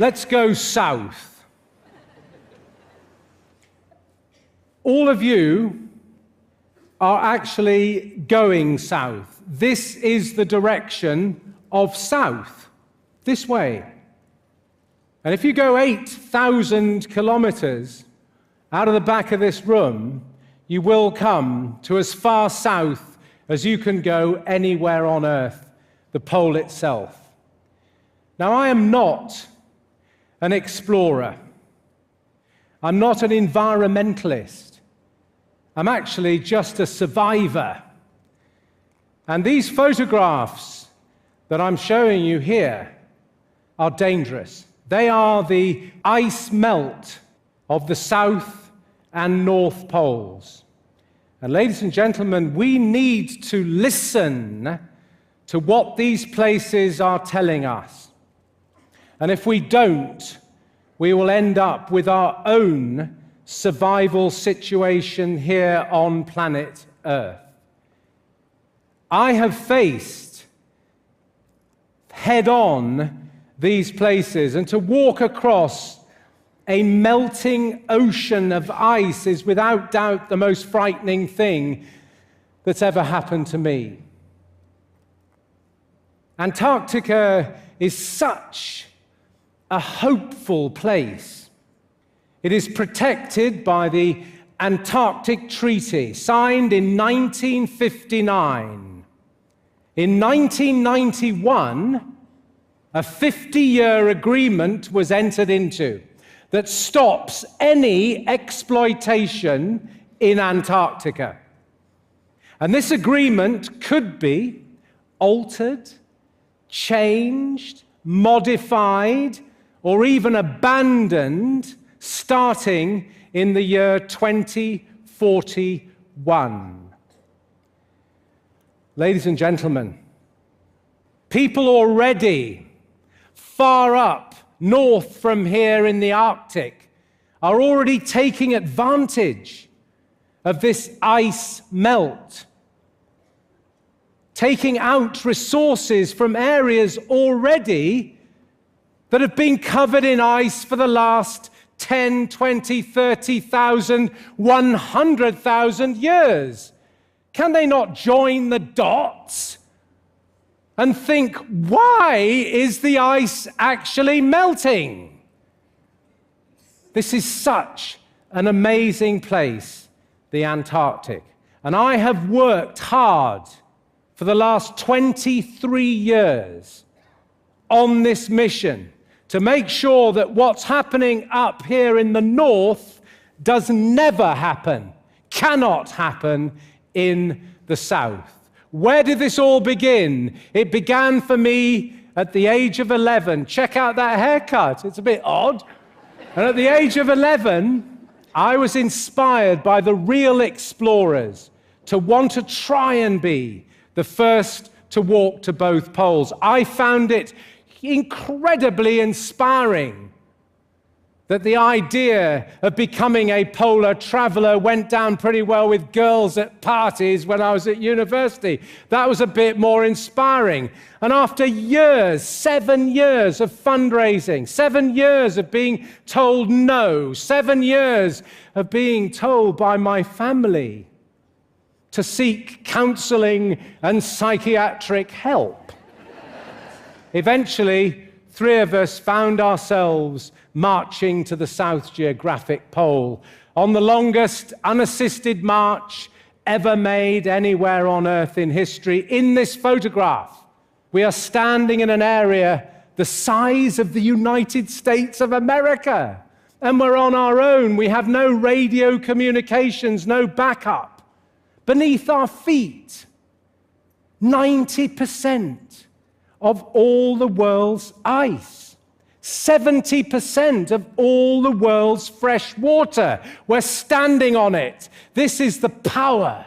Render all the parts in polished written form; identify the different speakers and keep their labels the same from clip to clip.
Speaker 1: Let's go south. All of you are actually going south. This is the direction of south, this way. And if you go 8,000 kilometers out of the back of this room, you will come to as far south as you can go anywhere on Earth, the pole itself. Now, I am not an explorer. I'm not an environmentalist. I'm actually just a survivor. And these photographs that I'm showing you here are dangerous. They are the ice melt of the South and North Poles. And ladies and gentlemen, we need to listen to what these places are telling us. And if we don't, we will end up with our own survival situation here on planet Earth. I have faced head-on these places, and to walk across a melting ocean of ice is without doubt the most frightening thing that's ever happened to me. Antarctica is such a hopeful place. It is protected by the Antarctic Treaty, signed in 1959. In 1991, a 50-year agreement was entered into that stops any exploitation in Antarctica. And this agreement could be altered, changed, modified, or even abandoned starting in the year 2041. Ladies and gentlemen, people already far up north from here in the Arctic are already taking advantage of this ice melt, taking out resources from areas already that have been covered in ice for the last 10, 20, 30,000, 100,000 years. Can they not join the dots and think, why is the ice actually melting? This is such an amazing place, the Antarctic. And I have worked hard for the last 23 years on this mission to make sure that what's happening up here in the north does never happen, cannot happen in the south. Where did this all begin? It began for me at the age of 11. Check out that haircut, it's a bit odd. And at the age of 11, I was inspired by the real explorers to want to try and be the first to walk to both poles. I found it incredibly inspiring that the idea of becoming a polar traveler went down pretty well with girls at parties when I was at university. That was a bit more inspiring. And after years, 7 years of fundraising, 7 years of being told no, 7 years of being told by my family to seek counseling and psychiatric help, eventually, 3 of us found ourselves marching to the South Geographic Pole on the longest unassisted march ever made anywhere on Earth in history. In this photograph, we are standing in an area the size of the United States of America, and we're on our own. We have no radio communications, no backup. Beneath our feet, 90% of all the world's ice, 70% of all the world's fresh water. We're standing on it. This is the power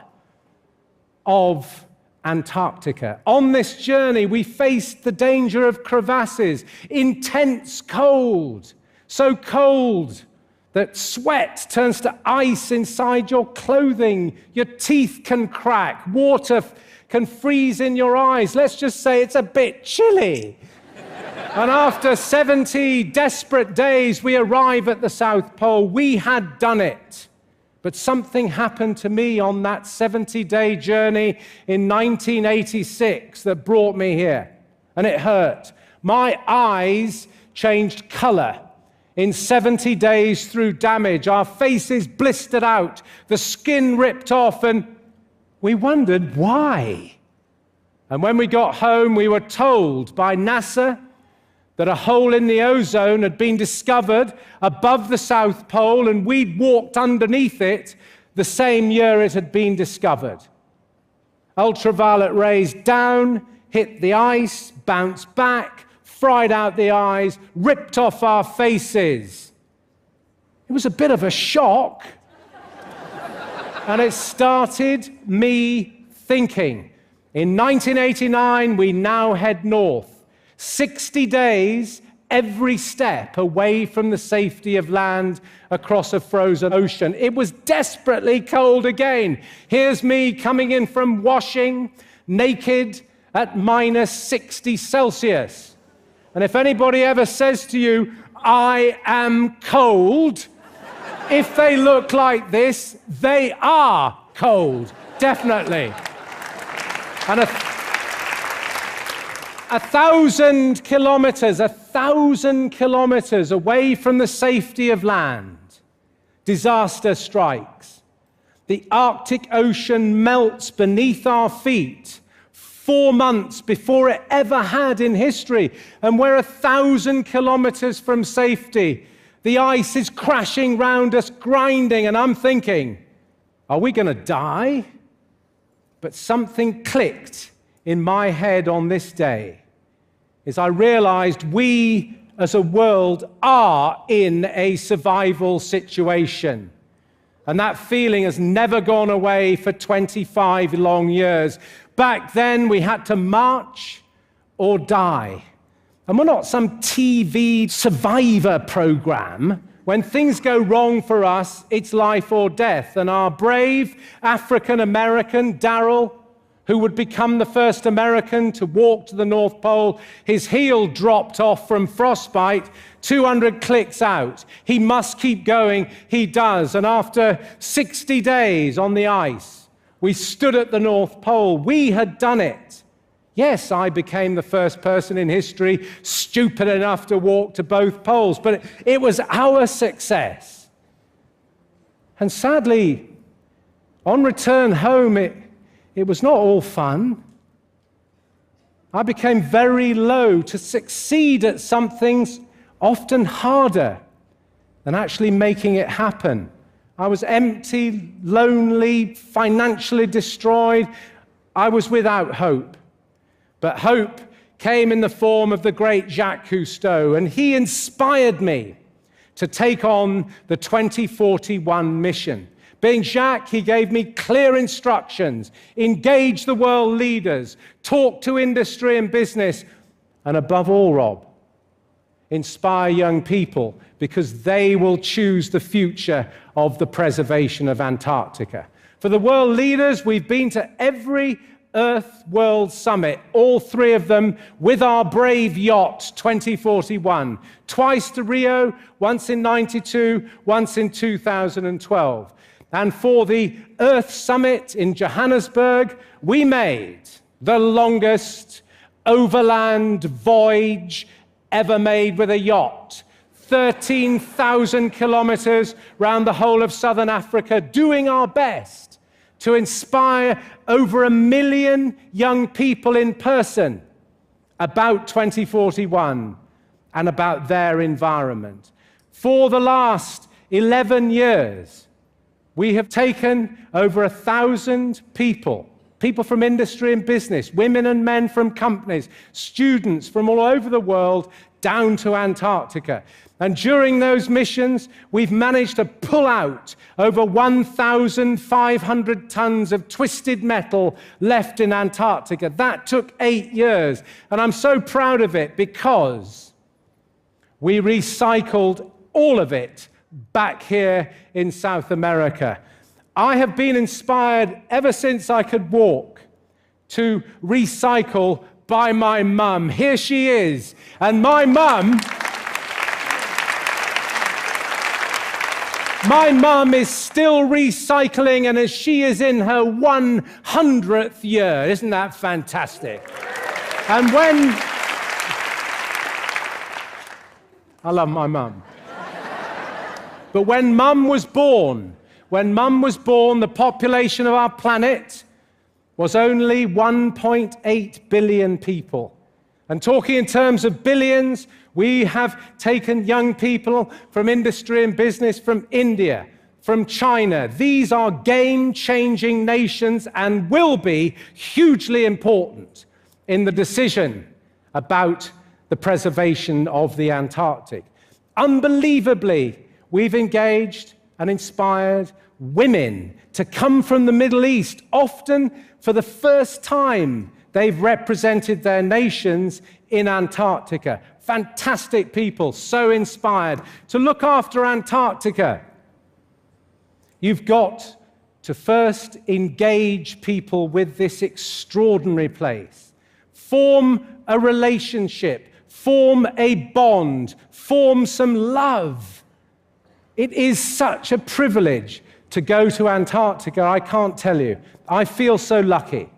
Speaker 1: of Antarctica. On this journey, we faced the danger of crevasses, intense cold, so cold that sweat turns to ice inside your clothing, your teeth can crack, water can freeze in your eyes. Let's just say it's a bit chilly. And after 70 desperate days, we arrive at the South Pole. We had done it. But something happened to me on that 70-day journey in 1986 that brought me here. And it hurt. My eyes changed color in 70 days through damage. Our faces blistered out, the skin ripped off, and we wondered why. And when we got home, we were told by NASA that a hole in the ozone had been discovered above the South Pole, and we'd walked underneath it the same year it had been discovered. Ultraviolet rays down, hit the ice, bounced back, fried out the eyes, ripped off our faces. It was a bit of a shock. And it started me thinking. In 1989, we now head north. 60 days, every step away from the safety of land across a frozen ocean. It was desperately cold again. Here's me coming in from washing, naked at minus 60 Celsius. And if anybody ever says to you, I am cold, if they look like this, they are cold, definitely. And 1,000 kilometers away from the safety of land, disaster strikes. The Arctic Ocean melts beneath our feet 4 months before it ever had in history. And we're 1,000 kilometers from safety. The ice is crashing round us, grinding, and I'm thinking, are we going to die? But something clicked in my head on this day as I realized we as a world are in a survival situation. And that feeling has never gone away for 25 long years. Back then, we had to march or die. And we're not some TV survivor program. When things go wrong for us, it's life or death. And our brave African-American, Darrell, who would become the first American to walk to the North Pole, his heel dropped off from frostbite, 200 clicks out. He must keep going. He does. And after 60 days on the ice, we stood at the North Pole. We had done it. Yes, I became the first person in history stupid enough to walk to both poles, but it was our success. And sadly, on return home, it was not all fun. I became very low. To succeed at something's often harder than actually making it happen. I was empty, lonely, financially destroyed. I was without hope. But hope came in the form of the great Jacques Cousteau, and he inspired me to take on the 2041 mission. Being Jacques, he gave me clear instructions: engage the world leaders, talk to industry and business, and above all, Rob, inspire young people, because they will choose the future of the preservation of Antarctica. For the world leaders, we've been to every Earth World Summit, all three of them with our brave yacht 2041. Twice to Rio, once in 92, once in 2012. And for the Earth Summit in Johannesburg, we made the longest overland voyage ever made with a yacht. 13,000 kilometers around the whole of southern Africa, doing our best to inspire over 1 million young people in person about 2041 and about their environment. For the last 11 years, we have taken over 1,000 people from industry and business, women and men from companies, students from all over the world, down to Antarctica. And during those missions, we've managed to pull out over 1,500 tons of twisted metal left in Antarctica. That took 8 years. And I'm so proud of it because we recycled all of it back here in South America. I have been inspired ever since I could walk to recycle by my mum. Here she is. And my mum is still recycling, and as she is in her 100th year. Isn't that fantastic? And I love my mum. But when Mum was born, the population of our planet was only 1.8 billion people. And talking in terms of billions, we have taken young people from industry and business from India, from China. These are game-changing nations and will be hugely important in the decision about the preservation of the Antarctic. Unbelievably, we've engaged and inspired women to come from the Middle East. Often, for the first time, they've represented their nations in Antarctica. Fantastic people, so inspired to look after Antarctica. You've got to first engage people with this extraordinary place. Form a relationship, form a bond, form some love. It is such a privilege to go to Antarctica, I can't tell you. I feel so lucky.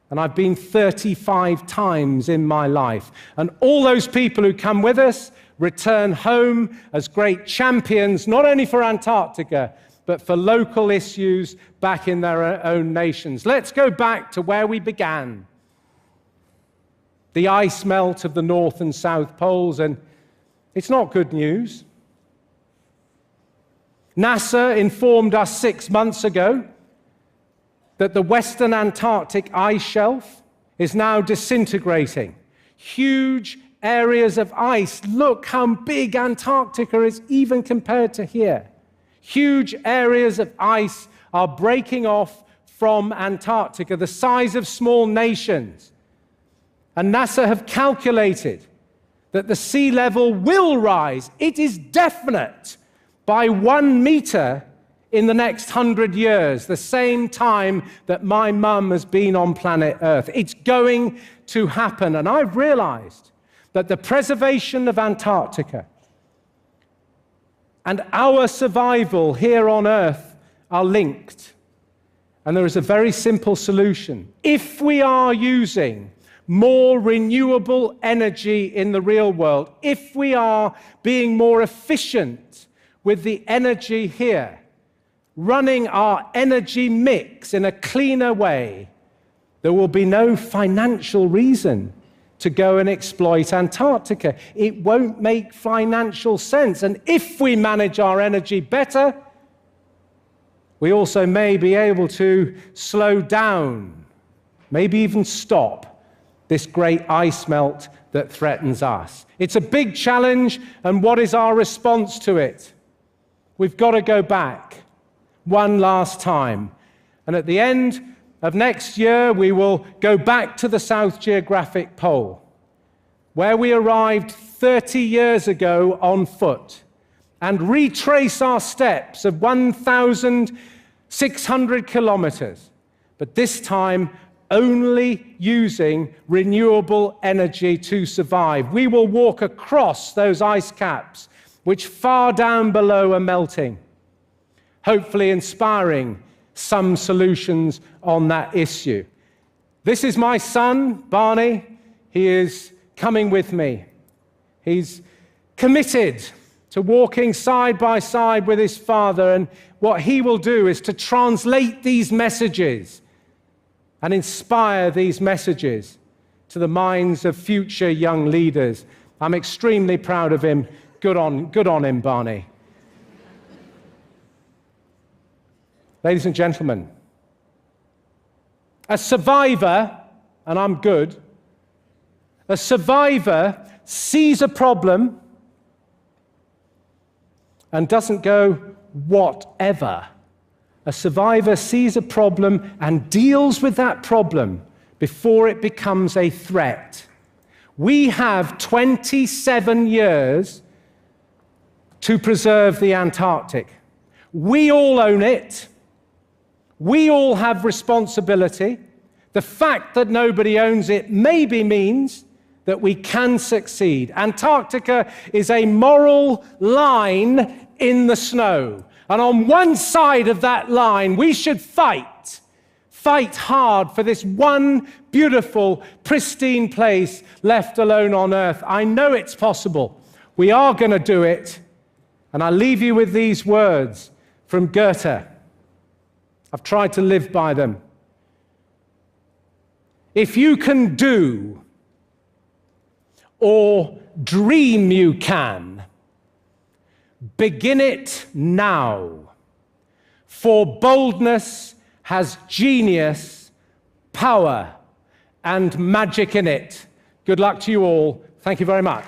Speaker 1: And I've been 35 times in my life. And all those people who come with us return home as great champions, not only for Antarctica, but for local issues back in their own nations. Let's go back to where we began. The ice melt of the North and South Poles, and it's not good news. NASA informed us 6 months ago that the Western Antarctic ice shelf is now disintegrating. Huge areas of ice. Look how big Antarctica is even compared to here. Huge areas of ice are breaking off from Antarctica, the size of small nations. And NASA have calculated that the sea level will rise. It is definite, by 1 meter in the next 100 years, the same time that my mum has been on planet Earth. It's going to happen. And I've realized that the preservation of Antarctica and our survival here on Earth are linked. And there is a very simple solution. If we are using more renewable energy in the real world, if we are being more efficient with the energy here, running our energy mix in a cleaner way, there will be no financial reason to go and exploit Antarctica. It won't make financial sense. And if we manage our energy better, we also may be able to slow down, maybe even stop this great ice melt that threatens us. It's a big challenge, and what is our response to it? We've got to go back one last time. And at the end of next year, we will go back to the South Geographic Pole, where we arrived 30 years ago on foot, and retrace our steps of 1,600 kilometers, but this time only using renewable energy to survive. We will walk across those ice caps, which far down below are melting, hopefully inspiring some solutions on that issue. This is my son, Barney. He is coming with me. He's committed to walking side by side with his father, and what he will do is to translate these messages and inspire these messages to the minds of future young leaders. I'm extremely proud of him. Good on him, Barney. Ladies and gentlemen, a survivor, and I'm good, a survivor sees a problem and doesn't go, whatever. A survivor sees a problem and deals with that problem before it becomes a threat. We have 27 years to preserve the Antarctic. We all own it. We all have responsibility. The fact that nobody owns it maybe means that we can succeed. Antarctica is a moral line in the snow. And on one side of that line, we should fight hard for this one beautiful, pristine place left alone on earth. I know it's possible. We are going to do it. And I leave you with these words from Goethe. I've tried to live by them. If you can do or dream you can, begin it now. For boldness has genius, power, and magic in it. Good luck to you all. Thank you very much.